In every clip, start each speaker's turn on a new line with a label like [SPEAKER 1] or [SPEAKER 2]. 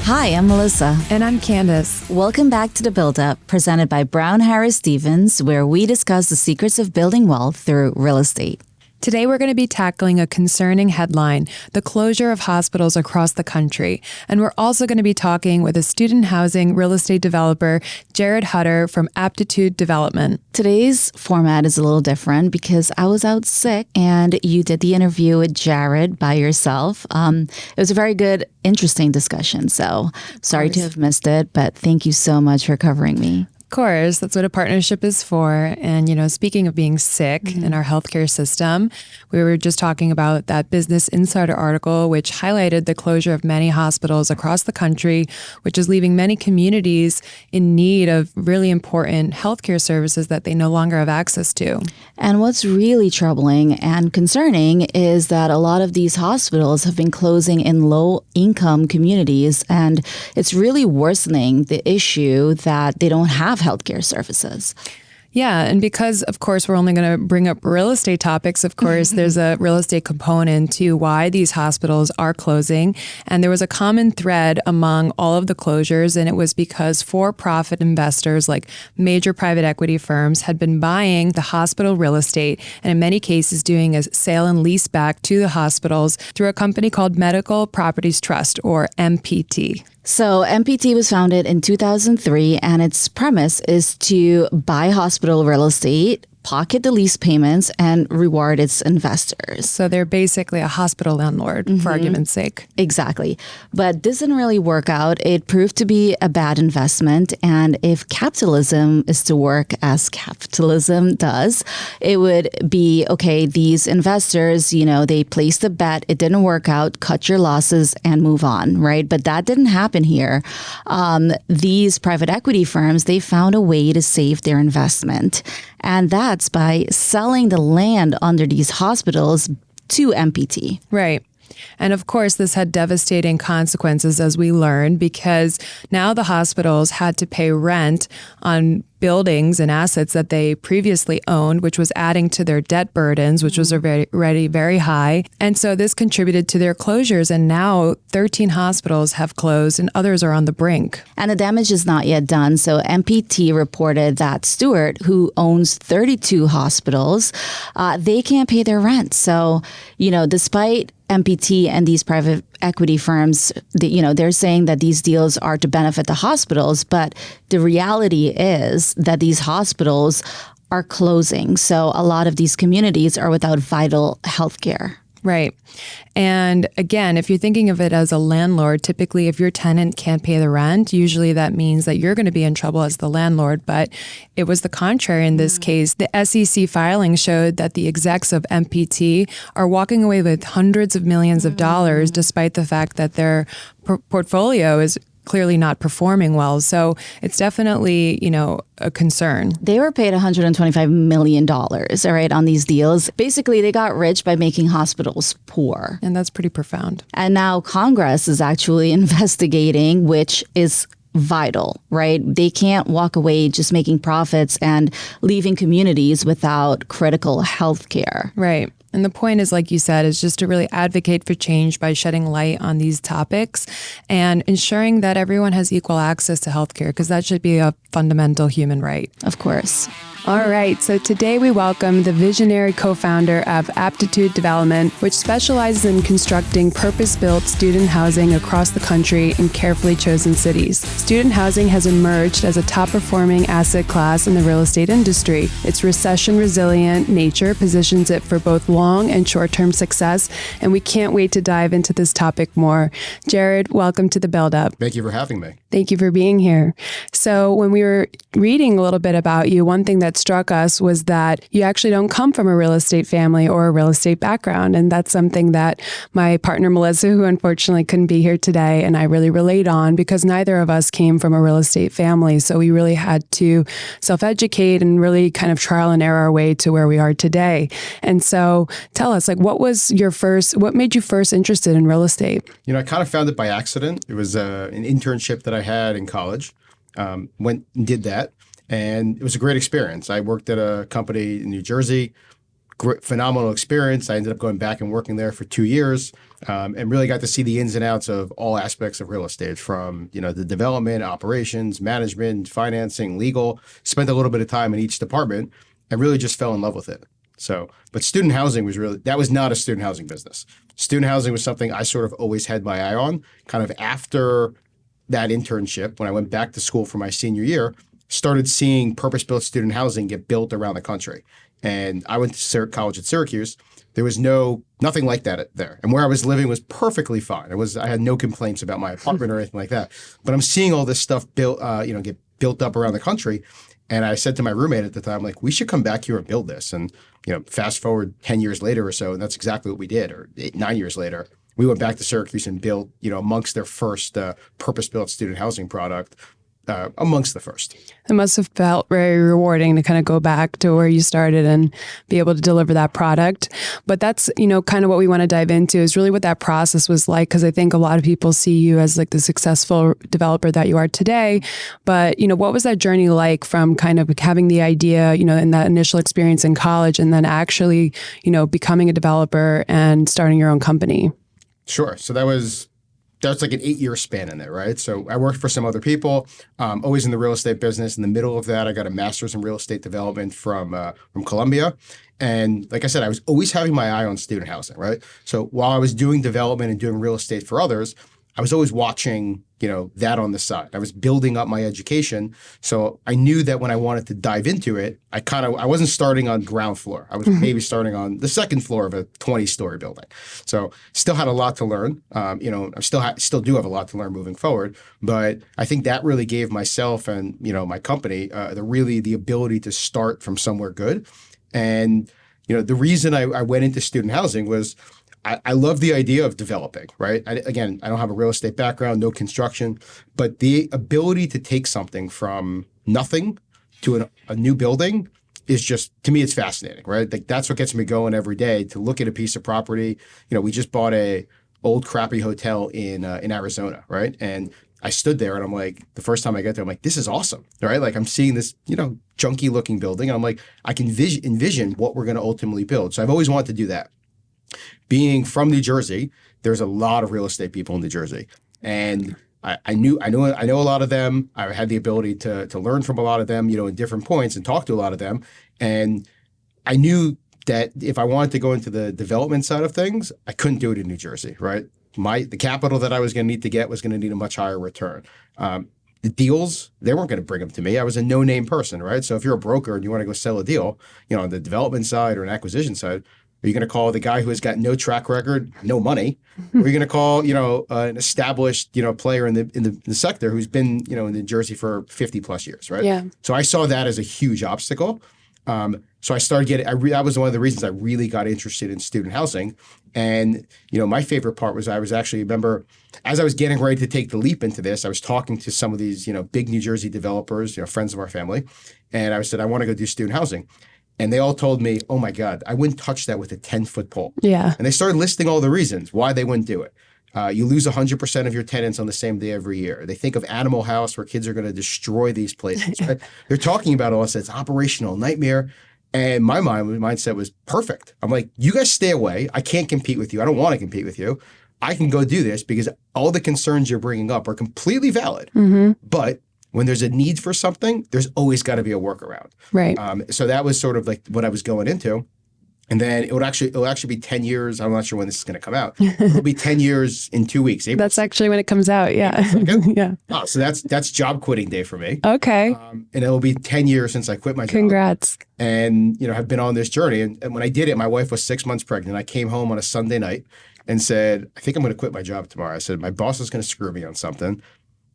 [SPEAKER 1] Hi, I'm Malessa.
[SPEAKER 2] And I'm Candice.
[SPEAKER 1] Welcome back to The Build Up, presented by Brown Harris Stevens, where we discuss the secrets of building wealth through real estate.
[SPEAKER 2] Today, we're going to be tackling a concerning headline, the closure of hospitals across the country. And we're also going to be talking with a student housing real estate developer, Jared Hutter from Aptitude Development.
[SPEAKER 1] Today's format is a little different because I was out sick and you did the interview with Jared by yourself. It was a very good, interesting discussion. So sorry to have missed it, but thank you so much for covering me.
[SPEAKER 2] Of course, that's what a partnership is for. And, speaking of being sick in our healthcare system, we were just talking about that Business Insider article, which highlighted the closure of many hospitals across the country, which is leaving many communities in need of really important healthcare services that they no longer have access to.
[SPEAKER 1] And what's really troubling and concerning is that a lot of these hospitals have been closing in low-income communities, and it's really worsening the issue that they don't have healthcare services.
[SPEAKER 2] Yeah. And because, of course, we're only going to bring up real estate topics, of course, there's a real estate component to why these hospitals are closing. And there was a common thread among all of the closures, and it was because for-profit investors like major private equity firms had been buying the hospital real estate and in many cases doing a sale and lease back to the hospitals through a company called Medical Properties Trust, or MPT.
[SPEAKER 1] So MPT was founded in 2003, and its premise is to buy hospital real estate, pocket the lease payments, and reward its investors.
[SPEAKER 2] So they're basically a hospital landlord, for argument's sake.
[SPEAKER 1] Exactly. But this didn't really work out. It proved to be a bad investment. And if capitalism is to work as capitalism does, it would be, okay, these investors, they placed a bet, it didn't work out, cut your losses and move on, right? But that didn't happen here. These private equity firms, they found a way to save their investment. And that's by selling the land under these hospitals to MPT.
[SPEAKER 2] Right. And of course, this had devastating consequences, as we learned, because now the hospitals had to pay rent on buildings and assets that they previously owned, which was adding to their debt burdens, which was already very high. And so this contributed to their closures. And now 13 hospitals have closed and others are on the brink. And
[SPEAKER 1] the damage is not yet done. So MPT reported that Stewart, who owns 32 hospitals, they can't pay their rent. So, despite MPT and these private equity firms, they're saying that these deals are to benefit the hospitals, but the reality is that these hospitals are closing. So a lot of these communities are without vital health care.
[SPEAKER 2] Right. And again, if you're thinking of it as a landlord, typically if your tenant can't pay the rent, usually that means that you're going to be in trouble as the landlord. But it was the contrary in this case. The SEC filing showed that the execs of MPT are walking away with hundreds of millions of dollars, despite the fact that their portfolio is clearly not performing well. So it's definitely, a concern.
[SPEAKER 1] They were paid $125 million, all right, on these deals. Basically, they got rich by making hospitals poor.
[SPEAKER 2] And that's pretty profound.
[SPEAKER 1] And now Congress is actually investigating, which is vital, right? They can't walk away just making profits and leaving communities without critical health care.
[SPEAKER 2] Right. And the point is, like you said, is just to really advocate for change by shedding light on these topics and ensuring that everyone has equal access to healthcare, because that should be a fundamental human right.
[SPEAKER 1] Of course.
[SPEAKER 2] All right, so today we welcome the visionary co-founder of Aptitude Development, which specializes in constructing purpose-built student housing across the country in carefully chosen cities. Student housing has emerged as a top-performing asset class in the real estate industry. Its recession-resilient nature positions it for both long and short-term success, and we can't wait to dive into this topic more. Jared, welcome to the Build Up.
[SPEAKER 3] Thank you for having me.
[SPEAKER 2] Thank you for being here. So when we were reading a little bit about you, one thing that struck us was that you actually don't come from a real estate family or a real estate background. And that's something that my partner, Malessa, who unfortunately couldn't be here today, and I really relate on, because neither of us came from a real estate family. So we really had to self-educate and really kind of trial and error our way to where we are today. And so tell us, what made you first interested in real estate?
[SPEAKER 3] I kind of found it by accident. It was an internship that I had in college. Went and did that. And it was a great experience. I worked at a company in New Jersey, phenomenal experience. I ended up going back and working there for 2 years, and really got to see the ins and outs of all aspects of real estate, from the development, operations, management, financing, legal. Spent a little bit of time in each department, and really just fell in love with it. So, but student housing that was not a student housing business. Student housing was something I sort of always had my eye on. Kind of after that internship, when I went back to school for my senior year, started seeing purpose-built student housing get built around the country. And I went to college at Syracuse. There was nothing like that there. And where I was living was perfectly fine. I had no complaints about my apartment or anything like that. But I'm seeing all this stuff get built up around the country. And I said to my roommate at the time, like, we should come back here and build this. And, fast forward 10 years later or so, and that's exactly what we did, or 9 years later, we went back to Syracuse and built, amongst their first purpose-built student housing product, amongst the first.
[SPEAKER 2] It must have felt very rewarding to kind of go back to where you started and be able to deliver that product. But that's, kind of what we want to dive into is really what that process was like. Because I think a lot of people see you as like the successful developer that you are today. But, what was that journey like from kind of having the idea, in that initial experience in college and then actually, becoming a developer and starting your own company?
[SPEAKER 3] Sure. So that's like an 8-year span in there, right? So I worked for some other people, always in the real estate business. In the middle of that, I got a master's in real estate development from Columbia. And like I said, I was always having my eye on student housing, right? So while I was doing development and doing real estate for others, I was always watching, that on the side. I was building up my education. So I knew that when I wanted to dive into it, I wasn't starting on ground floor. I was maybe starting on the second floor of a 20-story building. So still had a lot to learn. I still do have a lot to learn moving forward. But I think that really gave myself and, my company the ability to start from somewhere good. And, the reason I went into student housing was I love the idea of developing, right? I don't have a real estate background, no construction, but the ability to take something from nothing to a new building is just, to me, it's fascinating, right? Like that's what gets me going every day, to look at a piece of property. We just bought a old crappy hotel in Arizona, right? And I stood there and I'm like, the first time I got there, I'm like, this is awesome, right? Like I'm seeing this, junky looking building. And I'm like, I can envision what we're going to ultimately build. So I've always wanted to do that. Being from New Jersey, there's a lot of real estate people in New Jersey, and I know a lot of them. I had the ability to learn from a lot of them, in different points, and talk to a lot of them. And I knew that if I wanted to go into the development side of things, I couldn't do it in New Jersey, right? The capital that I was going to need to get was going to need a much higher return. The deals, they weren't going to bring them to me. I was a no-name person, right? So if you're a broker and you want to go sell a deal, on the development side or an acquisition side, are you going to call the guy who has got no track record, no money? Or are you going to call, an established, player in the sector who's been, in New Jersey for 50 plus years, right?
[SPEAKER 2] Yeah.
[SPEAKER 3] So I saw that as a huge obstacle. So I started that was one of the reasons I really got interested in student housing. And, my favorite part was remember, as I was getting ready to take the leap into this, I was talking to some of these, big New Jersey developers, friends of our family. And I said, I want to go do student housing. And they all told me, oh my God, I wouldn't touch that with a 10-foot pole. Yeah. And they started listing all the reasons why they wouldn't do it. You lose 100% of your tenants on the same day every year. They think of Animal House, where kids are going to destroy these places. Right? They're talking about all this. It's operational nightmare. And my mindset was perfect. I'm like, you guys stay away. I can't compete with you. I don't want to compete with you. I can go do this because all the concerns you're bringing up are completely valid. Mm-hmm. But when there's a need for something, there's always got to be a workaround. Right. So that was sort of like what I was going into. And then it'll actually be 10 years. I'm not sure when this is going to come out. It'll be 10 years in 2 weeks. April.
[SPEAKER 2] That's actually when it comes out. Yeah.
[SPEAKER 3] Yeah. Oh, so that's job quitting day for me.
[SPEAKER 2] Okay.
[SPEAKER 3] And it'll be 10 years since I quit my job.
[SPEAKER 2] Congrats.
[SPEAKER 3] And, have been on this journey. And when I did it, my wife was 6 months pregnant. I came home on a Sunday night and said, I think I'm going to quit my job tomorrow. I said, my boss is going to screw me on something.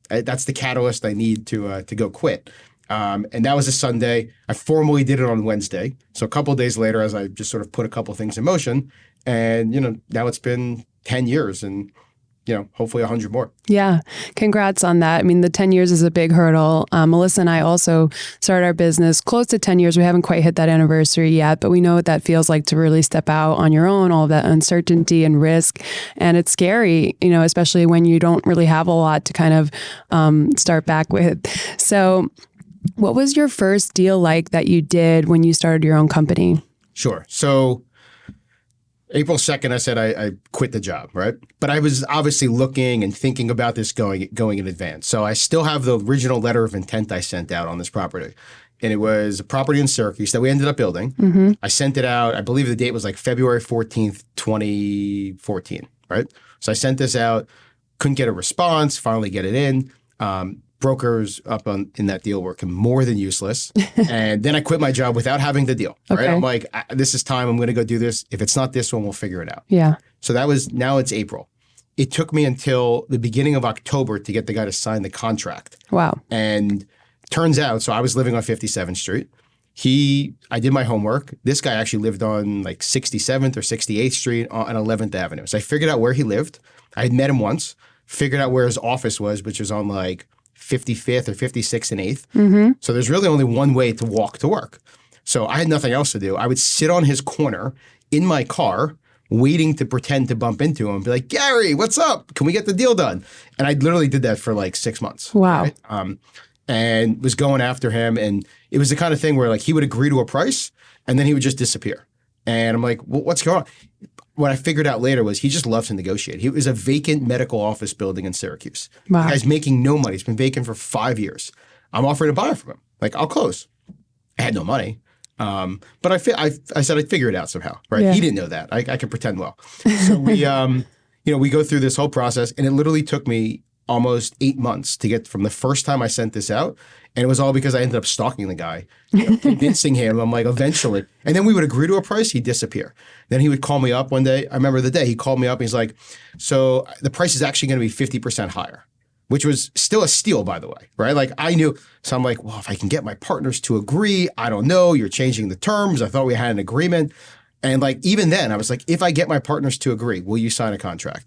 [SPEAKER 3] That's the catalyst I need to go quit. And that was a Sunday. I formally did it on Wednesday. So a couple of days later, as I just sort of put a couple of things in motion, and now it's been 10 years and hopefully 100 more.
[SPEAKER 2] Yeah. Congrats on that. I mean, the 10 years is a big hurdle. Malessa and I also started our business close to 10 years. We haven't quite hit that anniversary yet, but we know what that feels like to really step out on your own, all of that uncertainty and risk. And it's scary, especially when you don't really have a lot to kind of start back with. So what was your first deal like that you did when you started your own company?
[SPEAKER 3] Sure. So April 2nd, I said I quit the job, right? But I was obviously looking and thinking about this going in advance. So I still have the original letter of intent I sent out on this property. And it was a property in Syracuse that we ended up building.
[SPEAKER 2] Mm-hmm.
[SPEAKER 3] I sent it out. I believe the date was like February 14th, 2014, right? So I sent this out, couldn't get a response, finally get it in. Brokers in that deal were more than useless. And then I quit my job without having the deal, right?
[SPEAKER 2] Okay.
[SPEAKER 3] I'm like, this is time. I'm going to go do this. If it's not this one, we'll figure it out.
[SPEAKER 2] Yeah.
[SPEAKER 3] So now it's April. It took me until the beginning of October to get the guy to sign the contract.
[SPEAKER 2] Wow.
[SPEAKER 3] And turns out, so I was living on 57th Street. I did my homework. This guy actually lived on like 67th or 68th Street on 11th Avenue. So I figured out where he lived. I had met him once, figured out where his office was, which was on like 55th or 56th and 8th.
[SPEAKER 2] Mm-hmm.
[SPEAKER 3] So there's really only one way to walk to work. So I had nothing else to do. I would sit on his corner in my car waiting to pretend to bump into him and be like, Gary, what's up? Can we get the deal done? And I literally did that for like 6 months.
[SPEAKER 2] Wow.
[SPEAKER 3] Right? And was going after him. And it was the kind of thing where like he would agree to a price and then he would just disappear. And I'm like, well, what's going on? What I figured out later was he just loves to negotiate. It was a vacant medical office building in Syracuse.
[SPEAKER 2] Wow.
[SPEAKER 3] The guy's making no money. It's been vacant for 5 years. I'm offering to buy it from him. Like, I'll close. I had no money. But I said I'd figure it out somehow, right?
[SPEAKER 2] Yeah.
[SPEAKER 3] He didn't know that. I could pretend well. So we, we go through this whole process, and it literally took me almost 8 months to get from the first time I sent this out. And it was all because I ended up stalking the guy, convincing him. I'm like, eventually. And then we would agree to a price, he'd disappear. Then he would call me up one day. I remember the day he called me up and he's like, so the price is actually going to be 50% higher, which was still a steal, by the way, right? Like I knew. So I'm like, well, if I can get my partners to agree, I don't know. You're changing the terms. I thought we had an agreement. And like, even then I was like, if I get my partners to agree, will you sign a contract?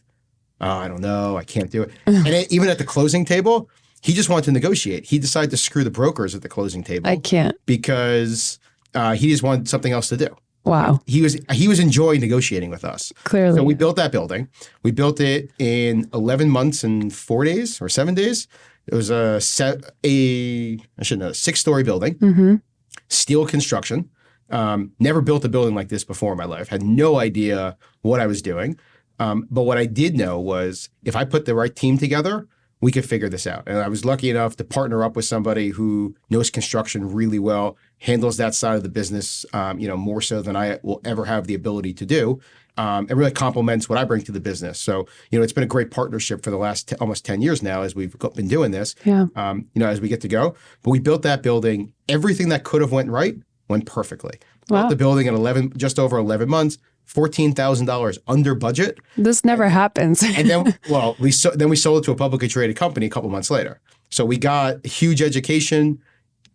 [SPEAKER 3] Oh, I don't know. I can't do it. And even at the closing table, he just wanted to negotiate. He decided to screw the brokers at the closing table.
[SPEAKER 2] I can't.
[SPEAKER 3] Because he just wanted something else to do.
[SPEAKER 2] Wow.
[SPEAKER 3] He was enjoying negotiating with us.
[SPEAKER 2] Clearly.
[SPEAKER 3] So we built that building. We built it in 11 months and 4 days or 7 days. It was a 6-story building,
[SPEAKER 2] Mm-hmm.
[SPEAKER 3] steel construction. Never built a building like this before in my life. Had no idea what I was doing. But what I did know was if I put the right team together, we could figure this out. And I was lucky enough to partner up with somebody who knows construction really well, handles that side of the business, more so than I will ever have the ability to do. And really complements what I bring to the business. So, it's been a great partnership for the last almost 10 years now as we've been doing this,
[SPEAKER 2] Yeah.
[SPEAKER 3] as we get to go. But we built that building. Everything that could have went right went perfectly.
[SPEAKER 2] Wow.
[SPEAKER 3] Built the building in just over 11 months. $14,000 under budget.
[SPEAKER 2] This never happens.
[SPEAKER 3] And then, we sold it to a publicly traded company a couple months later. So we got a huge education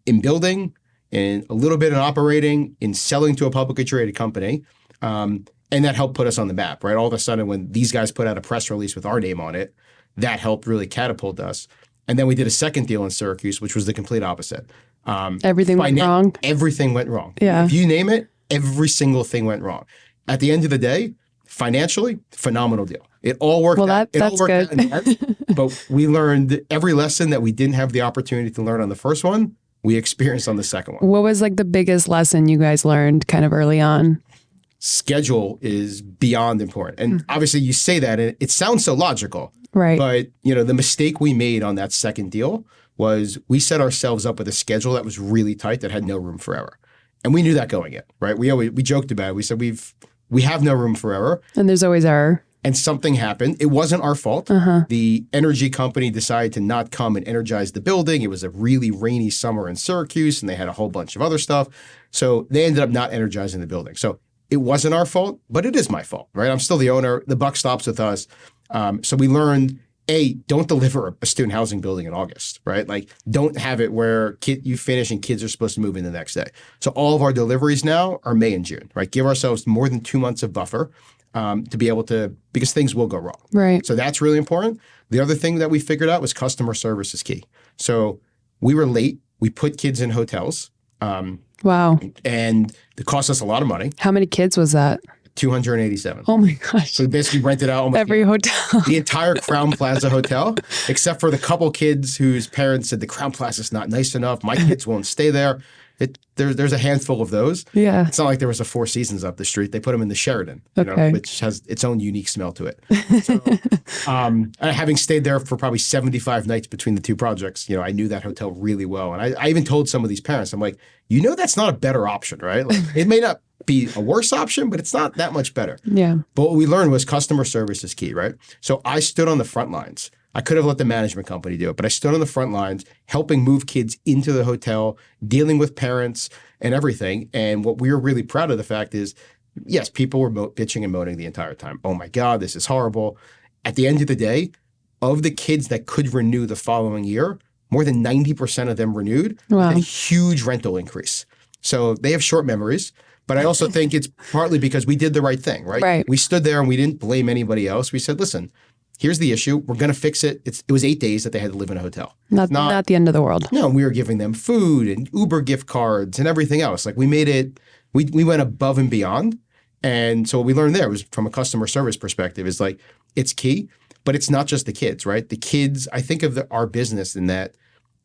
[SPEAKER 3] in building, and a little bit in operating, in selling to a publicly traded company. And that helped put us on the map, right? All of a sudden, when these guys put out a press release with our name on it, that helped really catapult us. And then we did a second deal in Syracuse, which was the complete opposite.
[SPEAKER 2] Everything went wrong.
[SPEAKER 3] Everything went wrong.
[SPEAKER 2] Yeah.
[SPEAKER 3] If you name it, every single thing went wrong. At the end of the day, financially, phenomenal deal. It all worked out.
[SPEAKER 2] That's good.
[SPEAKER 3] Out in the end, but we learned every lesson that we didn't have the opportunity to learn on the first one, we experienced on the second one.
[SPEAKER 2] What was like the biggest lesson you guys learned kind of early on?
[SPEAKER 3] Schedule is beyond important. And obviously you say that and it sounds so logical.
[SPEAKER 2] Right.
[SPEAKER 3] But, the mistake we made on that second deal was we set ourselves up with a schedule that was really tight that had no room for error. And we knew that going in, right? We joked about it. We said we have no room for error.
[SPEAKER 2] And there's always error.
[SPEAKER 3] And something happened. It wasn't our fault.
[SPEAKER 2] Uh-huh.
[SPEAKER 3] The energy company decided to not come and energize the building. It was a really rainy summer in Syracuse, and they had a whole bunch of other stuff. So they ended up not energizing the building. So it wasn't our fault, but it is my fault, right? I'm still the owner. The buck stops with us. So we learned, don't deliver a student housing building in August, right? Like, don't have it where you finish and kids are supposed to move in the next day. So all of our deliveries now are May and June, right? Give ourselves more than 2 months of buffer to be able to, because things will go wrong.
[SPEAKER 2] Right.
[SPEAKER 3] So that's really important. The other thing that we figured out was customer service is key. So we were late. We put kids in hotels.
[SPEAKER 2] Wow.
[SPEAKER 3] And it cost us a lot of money.
[SPEAKER 2] How many kids was that?
[SPEAKER 3] 287.
[SPEAKER 2] Oh my gosh.
[SPEAKER 3] So we basically rented out almost
[SPEAKER 2] Every hotel.
[SPEAKER 3] the entire Crown Plaza hotel, except for the couple kids whose parents said the Crown Plaza is not nice enough. My kids won't stay there. There's a handful of those.
[SPEAKER 2] Yeah.
[SPEAKER 3] It's not like there was a Four Seasons up the street. They put them in the Sheridan, which has its own unique smell to it. So, having stayed there for probably 75 nights between the two projects, I knew that hotel really well. And I even told some of these parents, I'm like, that's not a better option, right? Like, it may not be a worse option, but it's not that much better.
[SPEAKER 2] Yeah.
[SPEAKER 3] But what we learned was customer service is key, right? So I stood on the front lines. I could have let the management company do it, but I stood on the front lines helping move kids into the hotel, dealing with parents and everything. And what we were really proud of the fact is, yes, people were bitching and moaning the entire time. Oh my God, this is horrible. At the end of the day, of the kids that could renew the following year, more than 90% of them renewed with a huge rental increase. So they have short memories. But I also think it's partly because we did the right thing, right?
[SPEAKER 2] Right.
[SPEAKER 3] We stood there and we didn't blame anybody else. We said, listen, here's the issue. We're going to fix it. It was 8 days that they had to live in a hotel.
[SPEAKER 2] Not the end of the world.
[SPEAKER 3] No, we were giving them food and Uber gift cards and everything else. Like we made it, we went above and beyond. And so what we learned there was from a customer service perspective is like, it's key, but it's not just the kids, right? The kids, I think of our business in that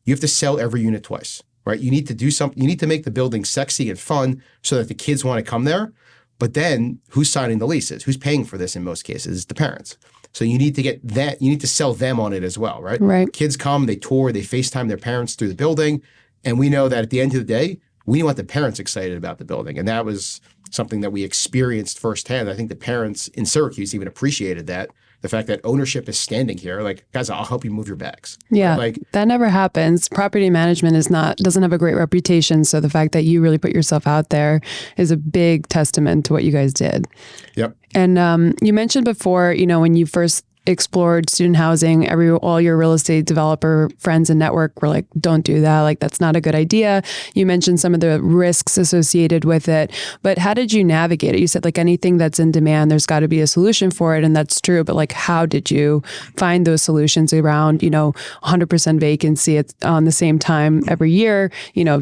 [SPEAKER 3] you have to sell every unit twice. Right? You need to do something. You need to make the building sexy and fun so that the kids want to come there. But then who's signing the leases? Who's paying for this in most cases? It's the parents. So you need to get that. You need to sell them on it as well, right?
[SPEAKER 2] Right.
[SPEAKER 3] Kids come, they tour, they FaceTime their parents through the building. And we know that at the end of the day, we want the parents excited about the building. And that was something that we experienced firsthand. I think the parents in Syracuse even appreciated that. The fact that ownership is standing here, like, guys, I'll help you move your bags.
[SPEAKER 2] Yeah,
[SPEAKER 3] like
[SPEAKER 2] that never happens. Property management doesn't have a great reputation. So the fact that you really put yourself out there is a big testament to what you guys did.
[SPEAKER 3] Yep.
[SPEAKER 2] And you mentioned before, when you first explored student housing, all your real estate developer friends and network were like, don't do that. Like, that's not a good idea. You mentioned some of the risks associated with it, but how did you navigate it? You said like anything that's in demand, there's got to be a solution for it. And that's true. But like, how did you find those solutions around, 100% vacancy on the same time every year,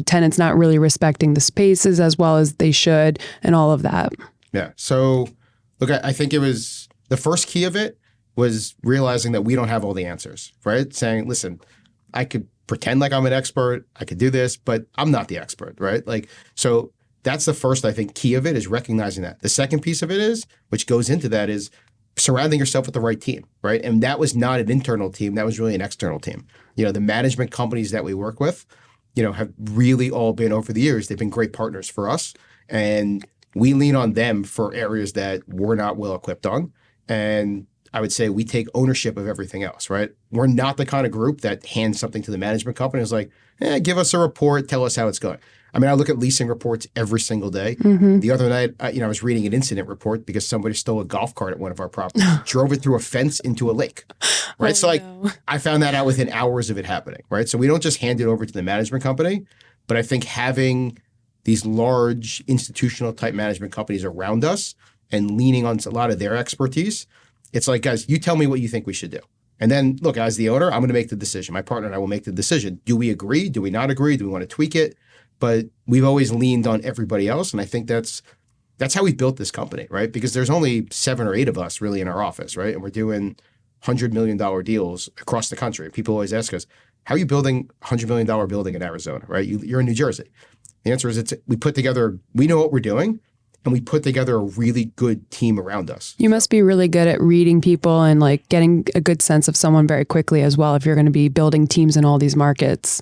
[SPEAKER 2] tenants not really respecting the spaces as well as they should and all of that?
[SPEAKER 3] Yeah. So look, I think it was the first key of it was realizing that we don't have all the answers, right? Saying, listen, I could pretend like I'm an expert, I could do this, but I'm not the expert, right? Like, so that's the first, I think, key of it is recognizing that. The second piece of it is, which goes into that, is surrounding yourself with the right team, right? And that was not an internal team, that was really an external team. The management companies that we work with, have really all been over the years, they've been great partners for us. And we lean on them for areas that we're not well equipped on. And I would say we take ownership of everything else, right? We're not the kind of group that hands something to the management company. It's like, give us a report, tell us how it's going. I mean, I look at leasing reports every single day. Mm-hmm. The other night, I was reading an incident report because somebody stole a golf cart at one of our properties, drove it through a fence into a lake, right? I found that out within hours of it happening, right? So we don't just hand it over to the management company, but I think having these large institutional type management companies around us and leaning on a lot of their expertise, it's like, guys, you tell me what you think we should do. And then, look, as the owner, I'm going to make the decision. My partner and I will make the decision. Do we agree? Do we not agree? Do we want to tweak it? But we've always leaned on everybody else. And I think that's how we built this company, right? Because there's only 7 or 8 of us really in our office, right? And we're doing $100 million deals across the country. People always ask us, how are you building a $100 million building in Arizona, right? You're in New Jersey. The answer is we know what we're doing. And we put together a really good team around us.
[SPEAKER 2] You must be really good at reading people and like getting a good sense of someone very quickly as well if you're going to be building teams in all these markets.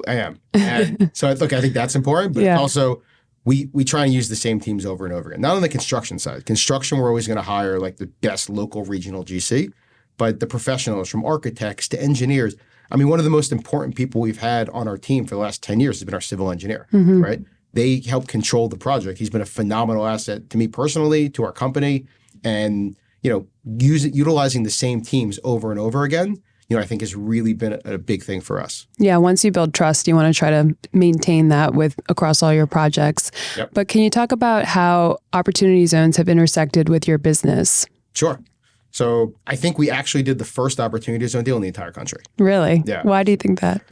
[SPEAKER 3] I am. And so look, I think that's important, but also we try and use the same teams over and over again. Not on the construction side. Construction, we're always going to hire like the best local regional GC, but the professionals from architects to engineers. I mean, one of the most important people we've had on our team for the last 10 years has been our civil engineer, right? They help control the project. He's been a phenomenal asset to me personally, to our company, and utilizing the same teams over and over again. I think has really been a big thing for us. Yeah,
[SPEAKER 2] once you build trust, you want to try to maintain that across all your projects.
[SPEAKER 3] Yep.
[SPEAKER 2] But can you talk about how opportunity zones have intersected with your business?
[SPEAKER 3] Sure. So I think we actually did the first opportunity zone deal in the entire country.
[SPEAKER 2] Really?
[SPEAKER 3] Yeah.
[SPEAKER 2] Why do you think that?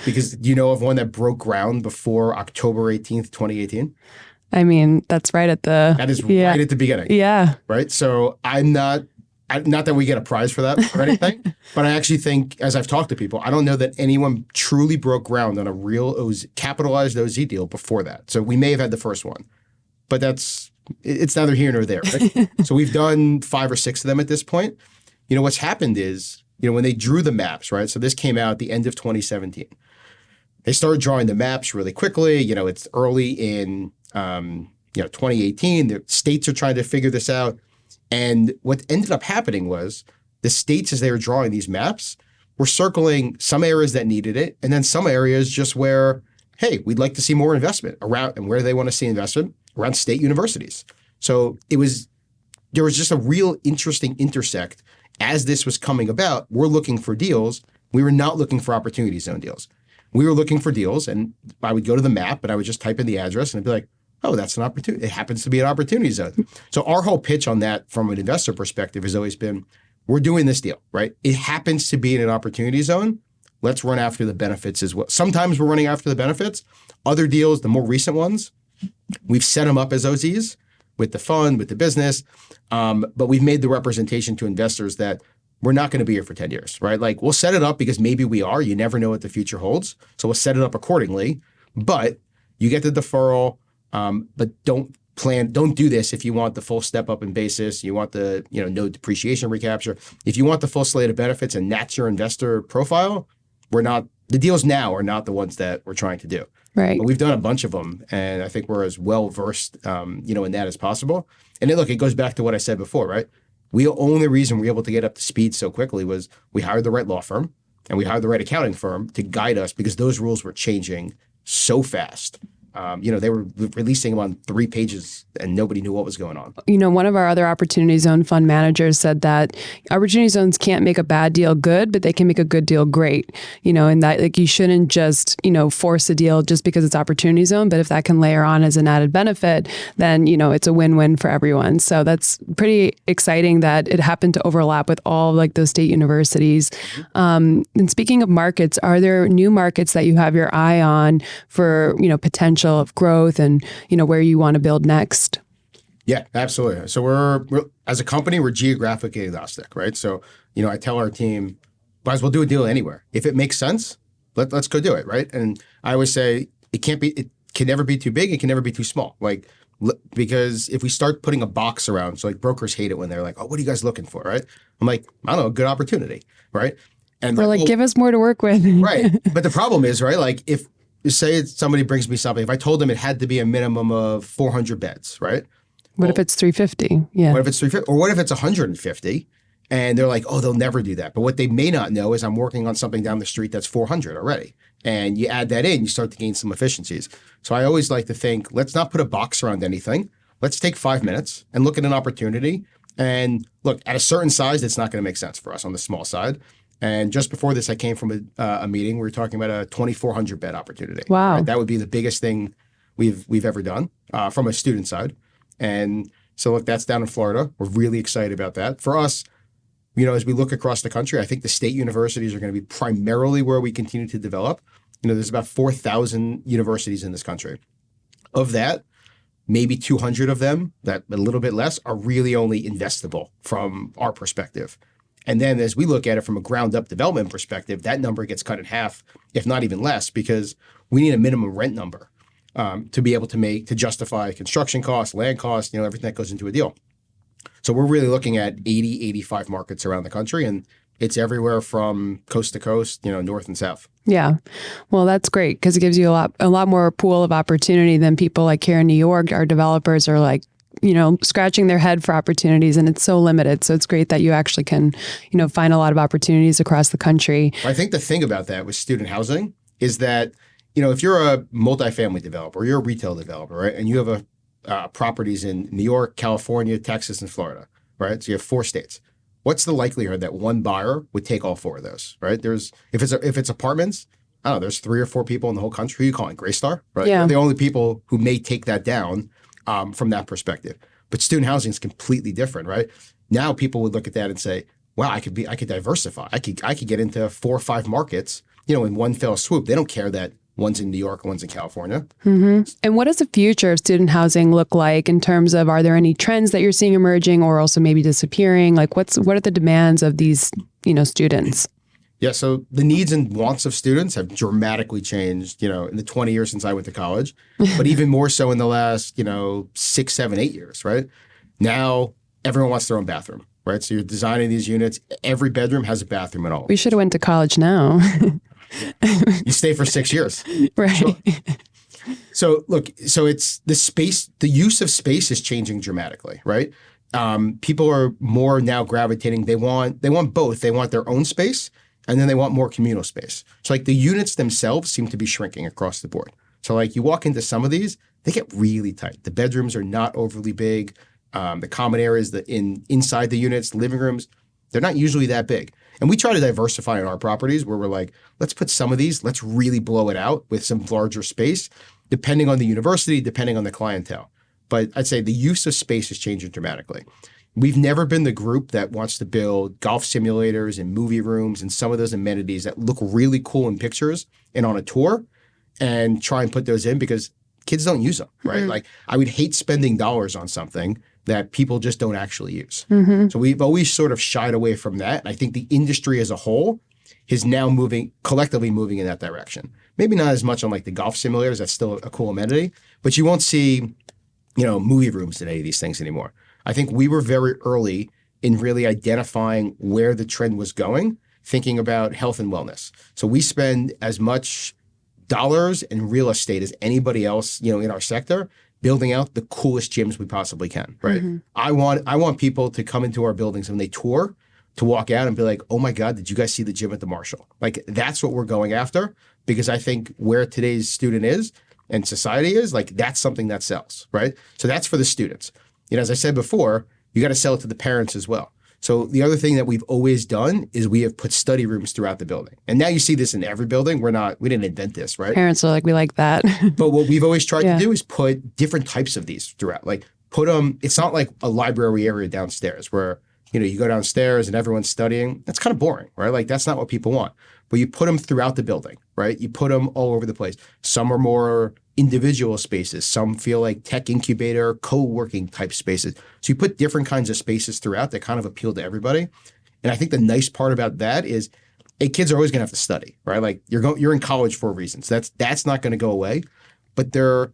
[SPEAKER 3] Because you know of one that broke ground before October 18th, 2018?
[SPEAKER 2] I mean, that's right at the...
[SPEAKER 3] That is right at the beginning.
[SPEAKER 2] Yeah.
[SPEAKER 3] Right? So I'm not not that we get a prize for that or anything, but I actually think, as I've talked to people, I don't know that anyone truly broke ground on a real capitalized OZ deal before that. So we may have had the first one, but it's neither here nor there, right? So we've done 5 or 6 of them at this point. What's happened is, when they drew the maps, right? So this came out at the end of 2017. They started drawing the maps really quickly. It's early in 2018. The states are trying to figure this out. And what ended up happening was the states, as they were drawing these maps, were circling some areas that needed it, and then some areas just where, hey, we'd like to see more investment around, and where they want to see investment around state universities. So there was just a real interesting intersect as this was coming about. We're looking for deals. We were not looking for opportunity zone deals. We were looking for deals, and I would go to the map, and I would just type in the address, and I'd be like, oh, that's an opportunity. It happens to be an opportunity zone. So our whole pitch on that from an investor perspective has always been, we're doing this deal, right? It happens to be in an opportunity zone. Let's run after the benefits as well. Sometimes we're running after the benefits. Other deals, the more recent ones, we've set them up as OZs with the fund, with the business, but we've made the representation to investors that we're not going to be here for 10 years, right? Like, we'll set it up because maybe we are. You never know what the future holds. So we'll set it up accordingly. But you get the deferral, but don't do this if you want the full step up in basis. You want the no depreciation recapture. If you want the full slate of benefits and that's your investor profile, the deals now are not the ones that we're trying to do.
[SPEAKER 2] Right.
[SPEAKER 3] But we've done a bunch of them, and I think we're as well versed in that as possible. And then, look, it goes back to what I said before, right? The only reason we were able to get up to speed so quickly was we hired the right law firm and we hired the right accounting firm to guide us, because those rules were changing so fast. They were releasing them on 3 pages and nobody knew what was going on.
[SPEAKER 2] One of our other opportunity zone fund managers said that opportunity zones can't make a bad deal good, but they can make a good deal great. And that, like, you shouldn't just, force a deal just because it's opportunity zone, but if that can layer on as an added benefit, then, it's a win-win for everyone. So that's pretty exciting that it happened to overlap with all like those state universities. And speaking of markets, are there new markets that you have your eye on for, potential of growth and, where you want to build next?
[SPEAKER 3] Yeah, absolutely. So we're as a company, we're geographically agnostic, right? So, I tell our team, might as well do a deal anywhere. If it makes sense, let's go do it, right? And I always say it can never be too big. It can never be too small. Like, because if we start putting a box around, so like brokers hate it when they're like, oh, what are you guys looking for, right? I'm like, I don't know, a good opportunity, right? And
[SPEAKER 2] we're like, give us more to work with.
[SPEAKER 3] Right. But the problem is, right, like if somebody brings me something, if I told them it had to be a minimum of 400 beds, right?
[SPEAKER 2] What if it's 350? Yeah.
[SPEAKER 3] What if it's 350? Or what if it's 150? And they're like, oh, they'll never do that. But what they may not know is I'm working on something down the street that's 400 already. And you add that in, you start to gain some efficiencies. So I always like to think, let's not put a box around anything. Let's take 5 minutes and look at an opportunity. And look, at a certain size, it's not going to make sense for us on the small side. And just before this, I came from a meeting. We were talking about a 2,400 bed opportunity.
[SPEAKER 2] Wow.
[SPEAKER 3] Right? That would be the biggest thing we've ever done from a student side. And so look, that's down in Florida. We're really excited about that. For us, as we look across the country, I think the state universities are going to be primarily where we continue to develop. There's about 4,000 universities in this country. Of that, maybe 200 of them, that a little bit less, are really only investable from our perspective. And then as we look at it from a ground up development perspective, that number gets cut in half, if not even less, because we need a minimum rent number to be able to justify construction costs, land costs, everything that goes into a deal. So we're really looking at 80, 85 markets around the country, and it's everywhere from coast to coast, north and south.
[SPEAKER 2] Yeah. Well, that's great because it gives you a lot more pool of opportunity than people like here in New York. Our developers are like, scratching their head for opportunities, and it's so limited. So it's great that you actually can, find a lot of opportunities across the country.
[SPEAKER 3] I think the thing about that with student housing is that, if you're a multifamily developer or you're a retail developer, right, and you have properties in New York, California, Texas, and Florida, right? So you have 4 states. What's the likelihood that one buyer would take all 4 of those, right? If it's apartments, I don't know, there's 3 or 4 people in the whole country. Who are you calling? Graystar, right?
[SPEAKER 2] Yeah.
[SPEAKER 3] They're the only people who may take that down from that perspective. But student housing is completely different, right? Now people would look at that and say, wow, I could diversify. I could get into 4 or 5 markets, in one fell swoop. They don't care that One's in New York, one's in California.
[SPEAKER 2] And what does the future of student housing look like in terms of, are there any trends that you're seeing emerging or also maybe disappearing? Like what are the demands of these, students?
[SPEAKER 3] Yeah, so the needs and wants of students have dramatically changed, in the 20 years since I went to college, but even more so in the last, 6, 7, 8 years, right? Now, everyone wants their own bathroom, right? So you're designing these units. Every bedroom has a bathroom in all.
[SPEAKER 2] We should have went to college now.
[SPEAKER 3] You stay for 6 years.
[SPEAKER 2] Right.
[SPEAKER 3] Sure. So look, it's the space, the use of space is changing dramatically, right? People are more now gravitating. They want both. They want their own space, and then they want more communal space. So like the units themselves seem to be shrinking across the board. So like you walk into some of these, they get really tight. The bedrooms are not overly big. The common areas inside the units, living rooms, they're not usually that big. And we try to diversify in our properties where we're like, let's put some of these, let's really blow it out with some larger space, depending on the university, depending on the clientele. But I'd say the use of space is changing dramatically. We've never been the group that wants to build golf simulators and movie rooms and some of those amenities that look really cool in pictures and on a tour and try and put those in because kids don't use them, right? Mm-hmm. Like I would hate spending dollars on something that people just don't actually use. Mm-hmm. So we've always sort of shied away from that. And I think the industry as a whole is now collectively moving in that direction. Maybe not as much on like the golf simulators, that's still a cool amenity, but you won't see, movie rooms in any of these things anymore. I think we were very early in really identifying where the trend was going, thinking about health and wellness. So we spend as much dollars in real estate as anybody else, in our sector, building out the coolest gyms we possibly can, right? Mm-hmm. I want people to come into our buildings when they tour to walk out and be like, oh my God, did you guys see the gym at the Marshall? Like that's what we're going after because I think where today's student is and society is, like that's something that sells, right? So that's for the students. As I said before, you got to sell it to the parents as well. So the other thing that we've always done is we have put study rooms throughout the building. And now you see this in every building. We didn't invent this, right?
[SPEAKER 2] Parents are like, we like that.
[SPEAKER 3] But what we've always tried to do is put different types of these throughout. Like put them, it's not like a library area downstairs where, you go downstairs and everyone's studying. That's kind of boring, right? Like that's not what people want. But you put them throughout the building, right? You put them all over the place. Some are more individual spaces. Some feel like tech incubator, co-working type spaces. So you put different kinds of spaces throughout that kind of appeal to everybody. And I think the nice part about that is, kids are always going to have to study, right? Like you're in college for a reason. So that's not going to go away. But they're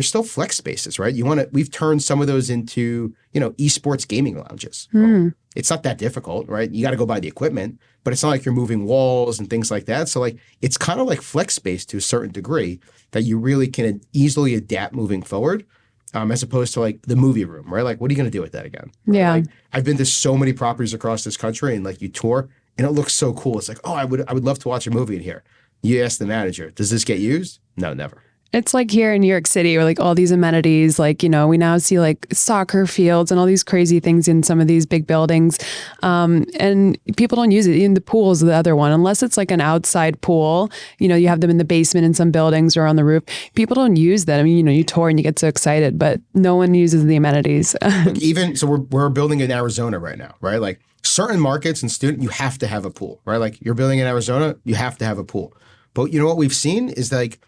[SPEAKER 3] still flex spaces, right? We've turned some of those into, esports gaming lounges. Well, it's not that difficult, right? You got to go buy the equipment, but it's not like you're moving walls and things like that. So like, it's kind of like flex space to a certain degree that you really can easily adapt moving forward, as opposed to like the movie room, right? Like, what are you going to do with that again? Right?
[SPEAKER 2] Yeah.
[SPEAKER 3] Like, I've been to so many properties across this country and like you tour and it looks so cool. It's like, oh, I would love to watch a movie in here. You ask the manager, does this get used? No, never.
[SPEAKER 2] It's like here in New York City where like all these amenities, like, we now see like soccer fields and all these crazy things in some of these big buildings. And people don't use it. Even the pool is the other one, unless it's like an outside pool, you have them in the basement in some buildings or on the roof. People don't use that. I mean, you tour and you get so excited, but no one uses the amenities.
[SPEAKER 3] Look, so we're building in Arizona right now, right? Like certain markets and you have to have a pool, right? Like you're building in Arizona, you have to have a pool. But what we've seen is like,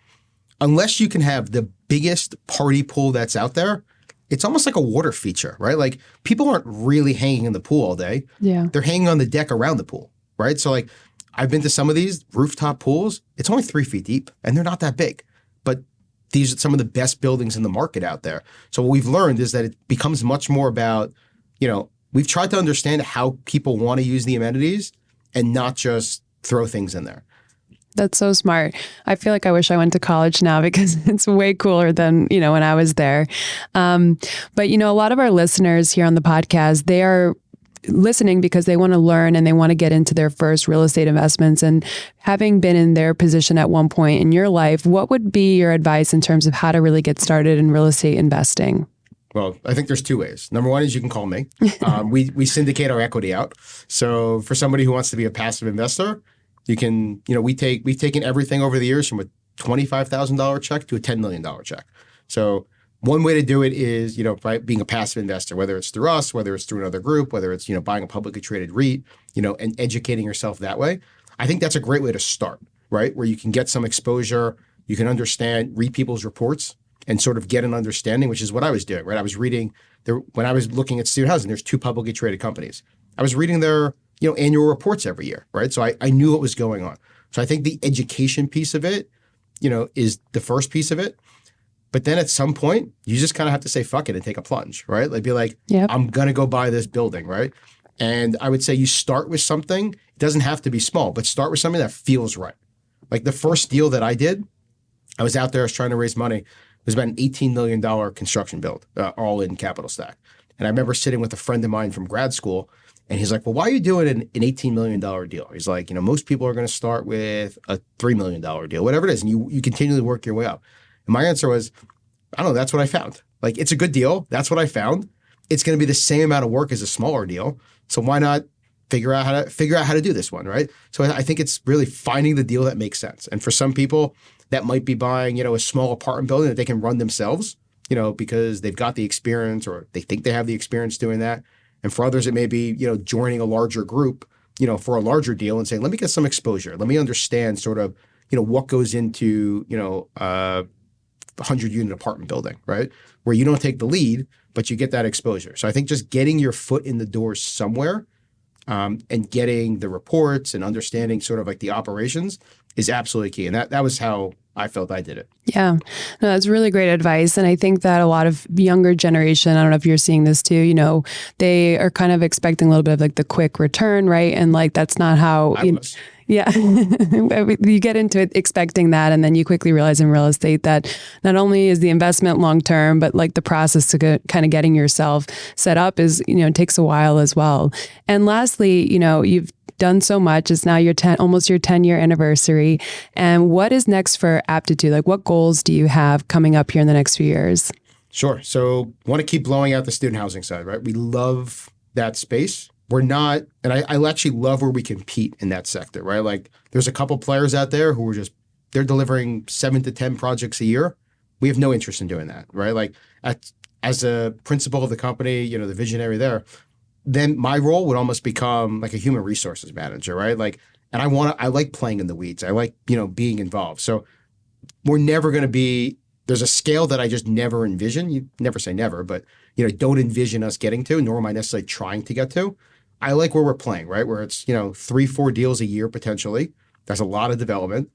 [SPEAKER 3] unless you can have the biggest party pool that's out there, it's almost like a water feature, right? Like people aren't really hanging in the pool all day.
[SPEAKER 2] Yeah.
[SPEAKER 3] They're hanging on the deck around the pool, right? So like I've been to some of these rooftop pools. It's only 3 feet deep and they're not that big, but these are some of the best buildings in the market out there. So what we've learned is that it becomes much more about, we've tried to understand how people want to use the amenities and not just throw things in there.
[SPEAKER 2] That's so smart. I feel like I wish I went to college now because it's way cooler than, when I was there. But, a lot of our listeners here on the podcast, they are listening because they want to learn and they want to get into their first real estate investments. And having been in their position at one point in your life, what would be your advice in terms of how to really get started in real estate investing?
[SPEAKER 3] Well, I think there's 2 ways. Number one is you can call me. We syndicate our equity out. So for somebody who wants to be a passive investor, you can, we've taken everything over the years from a $25,000 check to a $10 million check. So one way to do it is, by being a passive investor, whether it's through us, whether it's through another group, whether it's, buying a publicly traded REIT, and educating yourself that way. I think that's a great way to start, right? Where you can get some exposure You can read people's reports and sort of get an understanding, which is what I was doing, right? I was reading when I was looking at student housing, there's 2 publicly traded companies. I was reading their, annual reports every year, right? So I knew what was going on. So I think the education piece of it, is the first piece of it. But then at some point, you just kind of have to say, fuck it and take a plunge, right? Like be like,
[SPEAKER 2] Yep.
[SPEAKER 3] I'm going to go buy this building, right? And I would say you start with something. It doesn't have to be small, but start with something that feels right. Like the first deal that I did, I was out there, I was trying to raise money. It was about an $18 million construction build, all in capital stack. And I remember sitting with a friend of mine from grad school, and he's like, well, why are you doing an $18 million deal? He's like, most people are going to start with a $3 million deal, whatever it is. And you continually work your way up. And my answer was, I don't know, that's what I found. Like, it's a good deal. That's what I found. It's going to be the same amount of work as a smaller deal. So why not figure out how to do this one, right? So I think it's really finding the deal that makes sense. And for some people, that might be buying, a small apartment building that they can run themselves, because they've got the experience or they think they have the experience doing that. And for others, it may be, joining a larger group, for a larger deal and saying, let me get some exposure. Let me understand sort of, what goes into, a 100-unit apartment building, right? Where you don't take the lead, but you get that exposure. So I think just getting your foot in the door somewhere and getting the reports and understanding sort of like the operations is absolutely key. And that was how I felt I did it.
[SPEAKER 2] Yeah, no, that's really great advice. And I think that a lot of younger generation, I don't know if you're seeing this too, they are kind of expecting a little bit of like the quick return, right? And like, that's not how, yeah, you get into it expecting that. And then you quickly realize in real estate that not only is the investment long-term, but like the process to kind of getting yourself set up is, takes a while as well. And lastly, you've done so much. It's now almost your 10-year anniversary. And what is next for Aptitude? Like what goals do you have coming up here in the next few years?
[SPEAKER 3] Sure. So want to keep blowing out the student housing side, right? We love that space. We're not, and I actually love where we compete in that sector, right? Like there's a couple players out there who are they're delivering 7 to 10 projects a year. We have no interest in doing that, right? Like as a principal of the company, the visionary there, then my role would almost become like a human resources manager, right? Like, and I like playing in the weeds. I like, being involved. So we're never going to be, there's a scale that I just never envision. You never say never, but, don't envision us getting to, nor am I necessarily trying to get to. I like where we're playing, right? Where it's, 3-4 deals a year potentially. That's a lot of development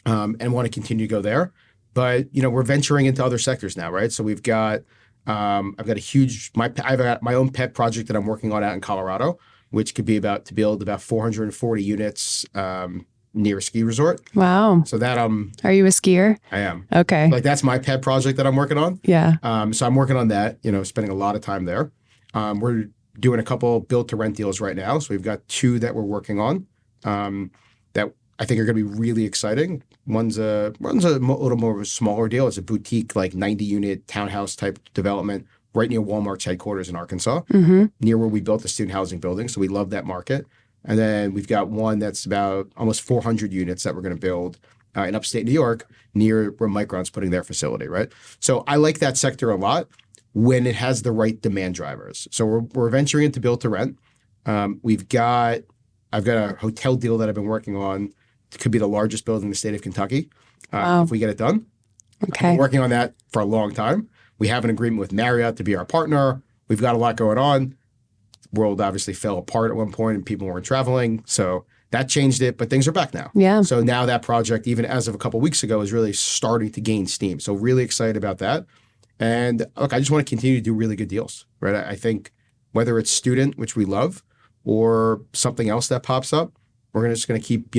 [SPEAKER 3] and want to continue to go there. But, we're venturing into other sectors now, right? So we've got, I've got my own pet project that I'm working on out in Colorado, which could be to build about 440 units near a ski resort.
[SPEAKER 2] Wow.
[SPEAKER 3] So that
[SPEAKER 2] Are you a skier?
[SPEAKER 3] I am.
[SPEAKER 2] Okay.
[SPEAKER 3] Like that's my pet project that I'm working on.
[SPEAKER 2] Yeah.
[SPEAKER 3] So I'm working on that, spending a lot of time there. We're doing a couple build to rent deals right now. So we've got 2 that we're working on that I think are going to be really exciting. One's a little more of a smaller deal. It's a boutique, like 90-unit townhouse type development right near Walmart's headquarters in Arkansas, near where we built the student housing building. So we love that market. And then we've got one that's about almost 400 units that we're going to build in upstate New York near where Micron's putting their facility, right? So I like that sector a lot when it has the right demand drivers. So we're venturing into build to rent. I've got a hotel deal that I've been working on. It could be the largest building in the state of Kentucky if we get it done.
[SPEAKER 2] Okay.
[SPEAKER 3] I've been working on that for a long time. We have an agreement with Marriott to be our partner. We've got a lot going on. The world obviously fell apart at one point and people weren't traveling. So that changed it, but things are back now.
[SPEAKER 2] Yeah.
[SPEAKER 3] So now that project, even as of a couple of weeks ago, is really starting to gain steam. So really excited about that. And look, I just want to continue to do really good deals, right? I think whether it's student, which we love, or something else that pops up, we're just going to keep,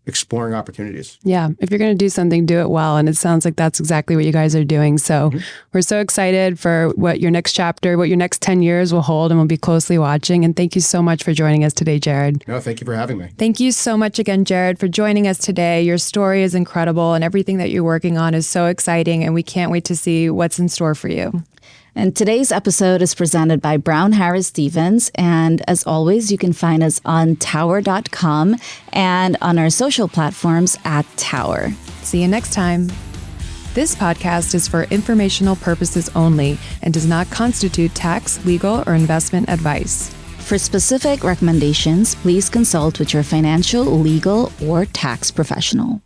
[SPEAKER 3] exploring opportunities.
[SPEAKER 2] Yeah. If you're going to do something, do it well. And it sounds like that's exactly what you guys are doing. So we're so excited for what your next chapter, what your next 10 years will hold, and we'll be closely watching. And thank you so much for joining us today, Jared.
[SPEAKER 3] No, thank you for having me.
[SPEAKER 4] Thank you so much again, Jared, for joining us today. Your story is incredible and everything that you're working on is so exciting. And we can't wait to see what's in store for you.
[SPEAKER 1] And today's episode is presented by Brown Harris Stevens. And as always, you can find us on tower.com and on our social platforms @Tower.
[SPEAKER 4] See you next time. This podcast is for informational purposes only and does not constitute tax, legal, or investment advice.
[SPEAKER 1] For specific recommendations, please consult with your financial, legal, or tax professional.